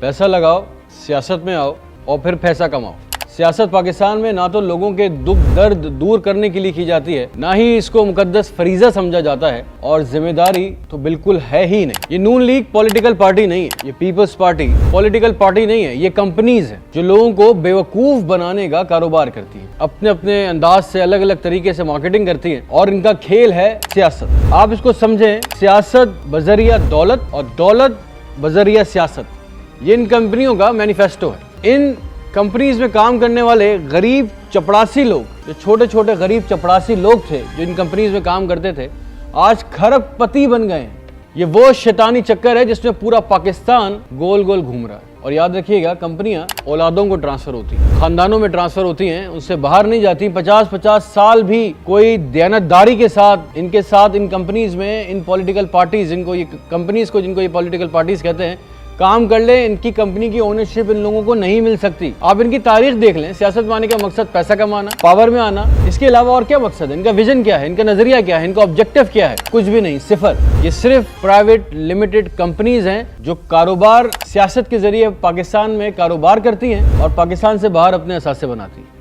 पैसा लगाओ, सियासत में आओ और फिर पैसा कमाओ। सियासत पाकिस्तान में ना तो लोगों के दुख दर्द दूर करने के लिए की जाती है, ना ही इसको मुकद्दस फरीजा समझा जाता है, और जिम्मेदारी तो बिल्कुल है ही नहीं। ये नून लीग पॉलिटिकल पार्टी नहीं है, ये पीपल्स पार्टी पॉलिटिकल पार्टी नहीं है, ये कंपनीज है जो लोगों को बेवकूफ बनाने का कारोबार करती है, अपने अपने अंदाज से अलग अलग तरीके से मार्केटिंग करती है, और इनका खेल है सियासत। आप इसको समझें, सियासत बजरिया दौलत और दौलत बजरिया सियासत, ये इन कंपनियों का मैनिफेस्टो है। इन कंपनीज में काम करने वाले गरीब चपड़ासी लोग, जो छोटे छोटे गरीब चपड़ासी लोग थे जो इन कंपनीज में काम करते थे, आज खरबपति बन गए हैं। ये वो शैतानी चक्कर है जिसमें पूरा पाकिस्तान गोल गोल घूम रहा है। और याद रखिएगा, कंपनियां औलादों को ट्रांसफर होती हैं, खानदानों में ट्रांसफर होती हैं, उनसे बाहर नहीं जाती। 50-50 साल भी कोई दयानतदारी के साथ इनके साथ इन कंपनीज में, इन पॉलिटिकल पार्टीज, इनको ये कंपनीज को, जिनको ये पॉलिटिकल पार्टीज कहते हैं, काम कर ले, इनकी कंपनी की ओनरशिप इन लोगों को नहीं मिल सकती। आप इनकी तारीख देख लें, सियासत में आने का मकसद पैसा कमाना, पावर में आना, इसके अलावा और क्या मकसद है? इनका विजन क्या है? इनका नजरिया क्या है? इनका ऑब्जेक्टिव क्या है? कुछ भी नहीं, सिफर। ये सिर्फ प्राइवेट लिमिटेड कंपनीज हैं जो कारोबार, सियासत के जरिए पाकिस्तान में कारोबार करती हैं और पाकिस्तान से बाहर अपने असासे बनाती हैं।